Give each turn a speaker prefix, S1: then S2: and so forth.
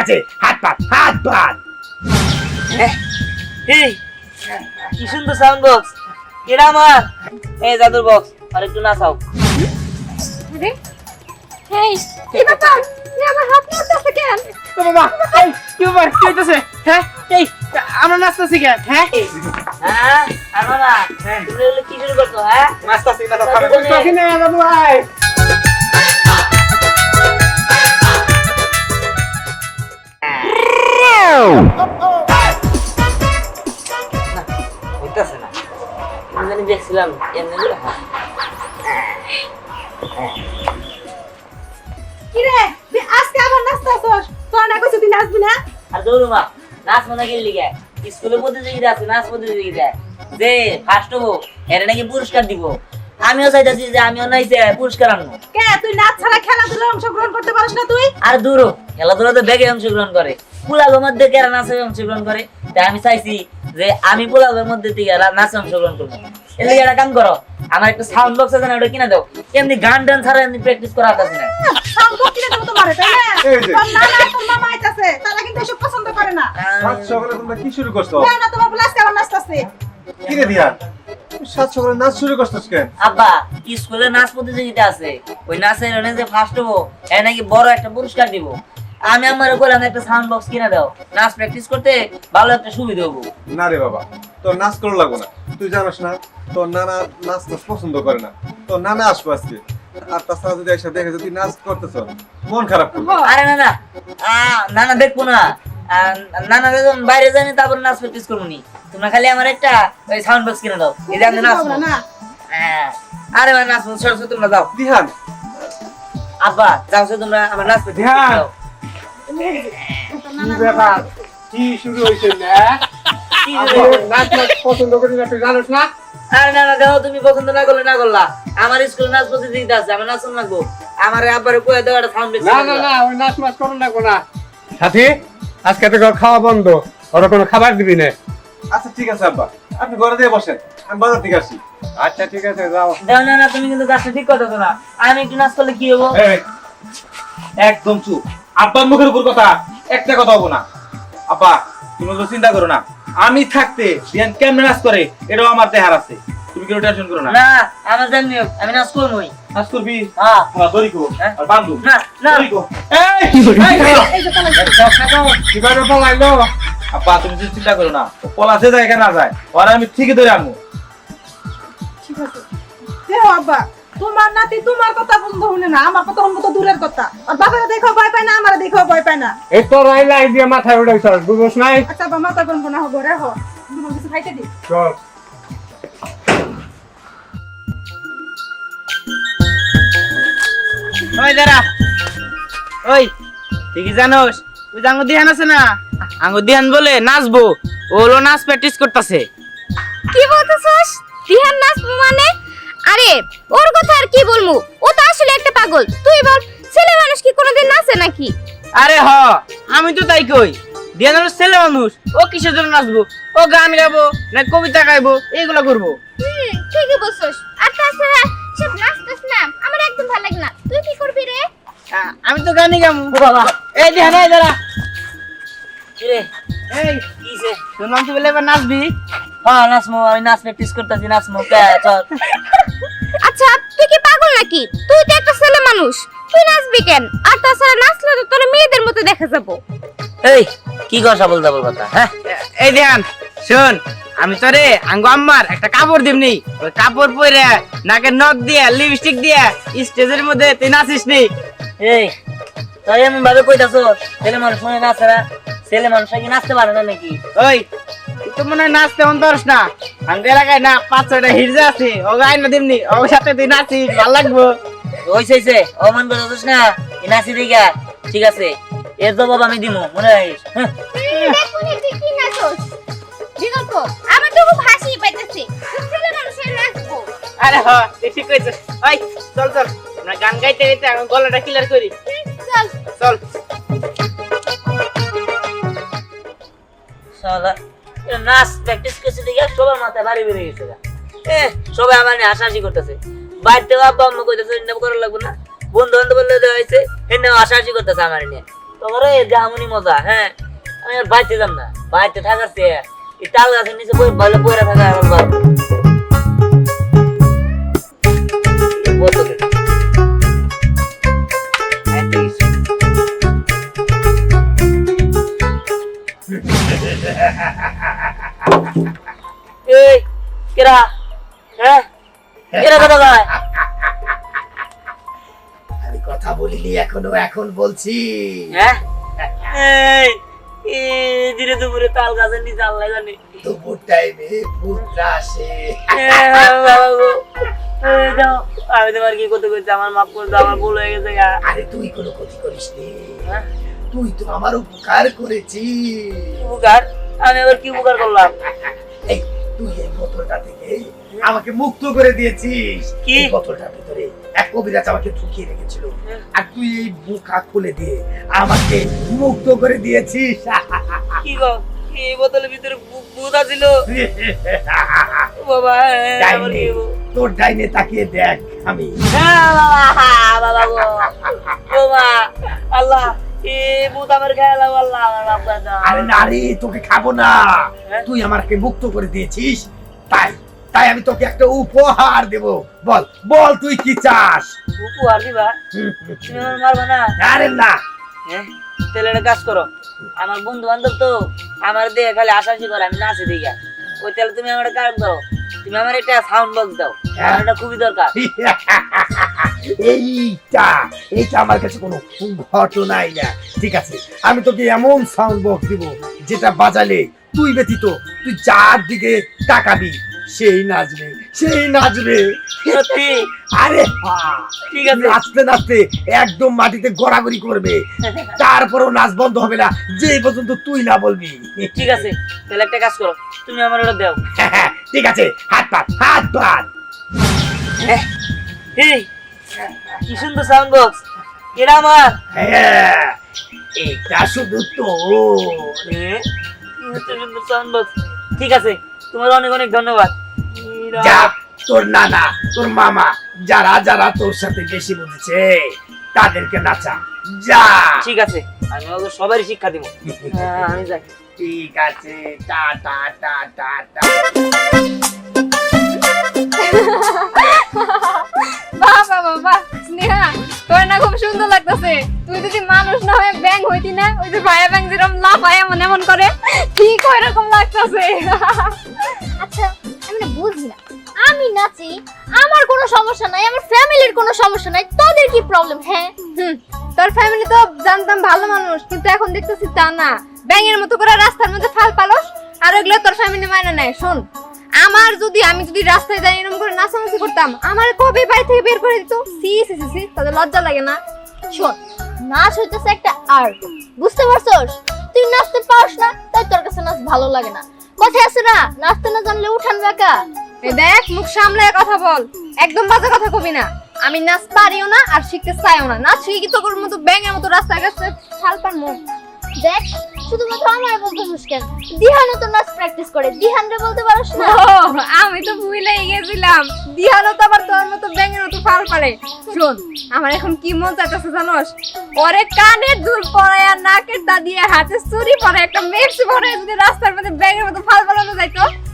S1: কাছে হাত পাত
S2: এই কি সুন্দর সাউন্ড বক্স। এটা আমার এই জাদুর বক্স, আর একটু নাচাও।
S3: আরে এই কি ব্যাপার? তুই আমার হাত নাড়তেছিস কেন?
S4: তো বাবা এই কি ব্যাপার কি হইতাছে? হ্যাঁ এই আমরা নাচতেছি কেন? হ্যাঁ
S2: হ্যাঁ আর বাবা তুমি এগুলো কি শুরু করছো? হ্যাঁ
S1: নাস্তাছি না তো খাবে
S4: নাচতেছি না বাবু ভাই।
S2: হইতাছে না। আমি জানি দেখছিলাম এমনি করে হয়।
S3: কি রে তুই আজকে আবার নাচতেছস? তোর না কইছিস তুই নাচবি না?
S2: আর দৌড়ু মা নাচ মজা গেলি লিগে স্কুলে প্রতিযোগিতা আছে, নাচ প্রতিযোগিতা যে ফার্স্ট হবো এর নাকি পুরস্কার দিব। আমিও চাইতেছি যে আমিও নাইছে পুরস্কার আনবো।
S3: কে তুই নাচ ছাড়া খেলাধুলা অংশগ্রহণ করতে পারিস না তুই?
S2: আর দূরও খেলাধুলা তো ব্যাগে অংশগ্রহণ করে, পোলাগের মধ্যে কেরা নাচে অংশগ্রহণ করে। তাই আমি চাইছি যে আমি পোলাগের মধ্যে থেকে নাচে অংশগ্রহণ করবো। এর লিগে একটা কাম করো, আমার একটা সাউন্ড বক্স আছে না, ওটা কিনা দাও। এমনি গান টান ছাড়া এমনি প্র্যাকটিস করা আছে না।
S3: সাউন্ড বক্স কিনে দেবো তোমারে, তাই না?
S1: এই যে।
S3: তোর নানা আর তোর মামা আইতাছে, তারা কিন্তু এসব পছন্দ করে না।
S1: সাত সকালে তোমরা কি শুরু করছো?
S3: না না তোমার বলে আজকে আবার নাচতেছে।
S1: কি রে দিয়া সাত সকালে নাচ শুরু করছিস কেন?
S2: আব্বা স্কুলে নাচ প্রতিযোগিতা আছে, ওই নাচের এনে যে ফার্স্ট হবো এর নাকি বড় একটা পুরস্কার দিব। আমি আমার বললাম একটা সাউন্ড বক্স কিনে দাও, নাচ প্র্যাকটিস করতে ভালো একটা সুবিধা হবো।
S1: না রে বাবা, তোর নাচ করো লাগবো না। তুই জানিস না তোর নানা নাচ নাচ পছন্দ করে না। তোর নানা আসবো আজকে, আর তাছাড়া যদি এসে দেখে যদি নাচ করতেছ মন খারাপ করবে।
S2: আরে না না নানা দেখবো না, নানা যখন বাইরে জানি তারপর নাচ প্র্যাকটিস করবো নি। তোমরা খালি আমার একটা ওই সাউন্ড বক্স কিনে দাও, এই যে আমি নাচবো।
S3: না
S2: হ্যাঁ আরে ভাই নাচবো, সরস্বতী তোমরা যাও।
S1: দিহান
S2: আব্বা যাও তোমরা আমার নাচ প্র্যাকটিস
S4: ধ্যান।
S2: দাও।
S4: কি ব্যাপার কি শুরু হইছে না?
S2: কি
S4: আমি
S2: রে?
S4: নাচ নাচ পছন্দ করি না তুই জানিস না?
S2: আরে না না দেখো তুমি পছন্দ না করলে না করলা, আমার স্কুলে নাচ প্রতিযোগিতা আছে, আমার নাচন লাগবো। আমার আব্বারে কয়ে দাও একটা সাউন্ড বক্স।
S4: না না না ওই নাচ নাচ করুন না কোনা। সাথী আজকে তো খাওয়া বন্ধ, ওরা কোনো খাবার দিবি না।
S1: আচ্ছা ঠিক আছে আব্বা, আপনি ঘরে দিয়ে বসেন, আমি বাজার থেকে আসি।
S4: আচ্ছা ঠিক আছে যাও।
S2: দাও না না তুমি কিন্তু কাজটা ঠিক করতেছো না। আমি একটু নাচ করলে কি হবো?
S1: এই, একদম চুপ। আব্বার মুখের উপর কথা একটা কথা হবো না। আব্বা তুমি তো চিন্তা করো না, আমি থাকতে দিহান কেমনে নাচ করে এটাও আমার দেহার আছে। তুমি কেউ টেনশন করো না।
S2: না আমার জানি হোক, আমি নাচ করবোই।
S1: নাচ করবি?
S2: হ্যাঁ
S1: হ্যাঁ দড়িকো
S2: হ্যাঁ?
S1: আর বান্ধু
S2: না না
S1: দড়িকো।
S4: এই কিভাবে পালাইলো?
S1: আব্বা তুমি যদি চিন্তা করো না, ও পলাশে যায় কেন না যায়, ওরা আমি ঠিকই ধরে আনবো।
S3: ঠিক আছে দেখো আব্বা, তোমার নাতি তোমার কথা বন্ধ হলে না, আমার কথা শুনবো তো দূরের কথা। আর বাবাকে দেখো ভয় পায় না, আমারে দেখো ভয় পায় না।
S4: এই তো রাইলাই দিয়ে মাথায় উঠাইছ বুঝছ নাই?
S3: আচ্ছা আব্বা মাথা গরম না হবো রে, হো তোমার কিছু খাইতে দি।
S4: চল
S5: ওই দাঁড়া, ওই তুই কি জানোস ওই যে আঙ্গুর দিহান আছে না, আঙ্গুর দিহান বলে নাচবো, ও হলো নাচ প্র্যাকটিস করতেছে।
S3: কি বলতেছস? দিহান নাচবো মানে? আরে ওর কথা আর কি বলমু, ও তো আসলে একটা পাগল। তুই বল ছেলে মানুষ কি কোনোদিন নাচে নাকি?
S5: আরে হ আমি তো তাই কই, দিহান হলো ছেলে মানুষ, ও কিসের জন্য নাচবো? ও গান গাবো না কবিতা গাইবো, এইগুলা করবো।
S3: ঠিকই বলছস। আর তাছাড়া সব নাচতেছ না, আমার একদম ভালো লাগে না। তুই কি করবি রে?
S5: আমি তো গানই গামু।
S2: ও বাবা
S5: এই দিহান এই দাঁড়া,
S2: কি রে
S5: এই
S2: কিসে?
S5: শুনলাম তুই বলে এবার নাচবি।
S2: হ্যাঁ নাচমো, আমি নাচ প্র্যাকটিস করতেছি, নাচমো। চল
S3: আচ্ছা তুই কি পাগল নাকি? তুই তো একটা ছেলে মানুষ, তুই নাচবি কেন? আর তাছাড়া নাচলে তো তোর মেয়েদের মতো দেখা যাবো।
S2: এই কি কথা বল দাবল কথা? হ্যাঁ
S5: এই ধ্যান শোন, আমি তোরে আঙ্গু আম্মার একটা কাপড় দিমনি, ওই কাপড় পরে নাকে নখ দিয়ে লিপস্টিক দিয়ে স্টেজের মধ্যে তুই নাচিস নি।
S2: এই তাই এমন ভাবে কইতাছো? ছেলে মানুষ মনে নাচে না? ছেলে মানুষ কি নাচতে পারে না নাকি?
S5: ওই তুই তো মনে হয় নাচতে মন পারস না, আঙ্গু এলাকায় না 5-6টা হিরজা আছে, ও গাই না দিমনি, ওর সাথে তুই নাচিস, ভালো লাগবো।
S2: হইছে অমান করতেছিস না, এই নাচি দিকা। ঠিক আছে এর জবাব আমি দিমু, মনে রাখিস। হ্যাঁ
S3: দেখুনি তুই কি নাচস? বিকল্প আমার তো খুব হাসি পাইতেছে। তুই ছেলে মানুষের নাচবো।
S5: আরে হ তুই ঠিক কইছিস। ওই চল চল আমরা গান গাইতে গাইতে এখন গলাটা ক্লিয়ার করি।
S3: চল
S5: চল
S2: শালা এ নাচ প্র্যাকটিস করতে দিকে সবার মাথায় ভারী বেড়ে গেছে। সবাই আমার নিয়ে হাসাহাসি করতেছে। বাড়িতে আব্বা আম্মা কইতেছে এনে করা লাগবে না, বন্ধু বান্ধব বললে দেওয়া হয়েছে এনে হাসাহাসি করতেছে আমার নিয়ে। তোমার যেমনই মজা, হ্যাঁ আমি আর বাড়িতে যাম না, বাড়িতে থাকার চেয়ে এই তাল গাছের নিচে ভালো পয়রা থাকা এখন ভালো। এই কেরা, হ্যাঁ কেরা কথা কয়?
S6: আমি কথা বলিনি এখনো, এখন বলছি।
S2: হ্যাঁ এই ধীরে দুপুরে তাল গাছের নিচে আল্লাহ জানি।
S6: দুপুর টাইমে পুত্রা আসে।
S2: আমি তোমার কি করতে করছি, আমার মাফ করে দাও, আমার ভুল হয়ে গেছে গা।
S6: আরে তুই কোনো ক্ষতি করিস নি,
S2: হ্যাঁ?
S6: তুই তো আমার উপকার করেছিস।
S2: উপকার? আমি আবার কি উপকার করলাম?
S6: এই তুই এই বোতলটা থেকে আমাকে মুক্ত করে দিয়েছিস।
S2: কি?
S6: এই বোতলটার ভিতরে এক কবিরাজ আমাকে ঢুকিয়ে রেখেছিল, আর তুই এই বুকা খুলে দিয়ে আমাকে মুক্ত করে দিয়েছিস।
S2: কি গো, এই বোতলের ভিতরে ভূত আছিল? বাবা আমার কি হবো?
S6: তোর ডাইনে তাকিয়ে দেখ, আমি
S2: বাবা গো, বাবা আল্লাহ এই ভূত আমার খেয়ালাম, আল্লাহ আমার মাফ করে দাও।
S6: আরে না রে, তোকে খাবো না,
S2: হ্যাঁ?
S6: তুই আমাকে মুক্ত করে দিয়েছিস, তাই তাই আমি তোকে একটা উপহার দেব। বল বল তুই কি চাস?
S2: উপহার দিবা? তুমি আমার মারবা না?
S6: আরে না,
S2: হ্যাঁ তাহলে একটা কাজ করো, আমার বন্ধু বান্ধব তো আমার দিয়ে খালি আশাশি করে, আমি নাচে দিকে ওই, তাহলে তুমি আমার একটা কাজ করো, তুমি আমার একটা সাউন্ড বক্স দাও, আমার এটা খুবই দরকার।
S6: এইটা এইটা আমার কাছে কোনো ঘটনাই না। ঠিক আছে, আমি তোকে এমন সাউন্ড বক্স দিব যেটা বাজালে তুই ব্যতীত তুই যার দিকে তাকাবি সেই নাচবে, সেই নাচবে।
S2: সত্যি?
S6: আরে হ্যাঁ,
S2: ঠিক আছে।
S6: নাচতে নাচতে একদম মাটিতে গড়াগড়ি করবে, তারপরও নাচ বন্ধ হবে না যে পর্যন্ত তুই না বলবি।
S2: ঠিক আছে, তাহলে একটা কাজ করো, তুমি আমার ওটা দাও।
S6: ঠিক আছে, হাত পাত হাত পাত।
S2: এই কি সুন্দর সাউন্ড বক্স, এটা আমার।
S6: হ্যাঁ, এটা শুধু তোর।
S2: এত সুন্দর সাউন্ড বক্স। ঠিক আছে, তোমার অনেক অনেক ধন্যবাদ।
S6: যা, তোর নানা তোর মামা যারা যারা তোর সাথে বেশি বুঝেছে তাদেরকে নাচা যা।
S2: ঠিক আছে, আমি ওদের সবারই শিক্ষা দিব। আমি যাই।
S6: ঠিক আছে, টা টা টা টা টা।
S3: বাহ বাহ বাহ বাহ, স্নেহা তোর না খুব সুন্দর লাগতেছে। তুই যদি মানুষ না হয়ে ব্যাং হইতি না, ওই যে ভাইয়া ব্যাং যেরকম লাফায় এমন এমন করে, ঠিক ওই রকম লাগতেছে।
S7: আচ্ছা আমি না বুঝি না, আমি নাচি আমার কোনো সমস্যা নাই, আমার ফ্যামিলির কোনো সমস্যা নাই, তোদের কি প্রবলেম? হ্যাঁ
S3: তোর ফ্যামিলি তো জানতাম ভালো মানুষ, কিন্তু এখন দেখতেছি তা না, ব্যাঙের মতো করে রাস্তার মধ্যে ফাল পালস, আর ওগুলো তোর ফ্যামিলি মানে নেয়। শোন, আমি যদি রাস্তায় যাই এরকম করে নাচানাচি করতাম, আমার কবে বাড়ি থেকে বের করে দিত। সি সি সি সি, তাদের লজ্জা লাগে না?
S7: শোন, নাচ হইতেছে একটা আর্ট, বুঝতে পারছস? তুই নাচতে পারস না তাই তোর কাছে নাচ ভালো লাগে না। কথায় আছে না, নাচতে না জানলে উঠান বাঁকা।
S3: এই দেখ, মুখ সামলায় কথা বল, একদম বাজে কথা কবি না। আমি নাচ পারিও না আর শিখতে চাইও না, নাচ শিখে কি তোর মতো ব্যাঙের মতো রাস্তায় গেছে ফাল পারমু?
S7: দেখ, শুধুমাত্র আমার বলতেছিস কেন? দিহানও তো নাচ প্র্যাকটিস করে, দিহান রে বলতে পারস না?
S3: আমি তো ভুলেই গেছিলাম, দিহানো তো আবার তোর মতো ব্যাঙের মতো ফাল পারে। শোন, আমার এখন কি মন চাইতেছে জানোস? ওরে কানের দুল পরায় আর নাকের তা দিয়ে হাতে চুরি পরে একটা মেপসি পরে যদি রাস্তার মধ্যে ব্যাঙের মতো ফাল পালানো যাইতো,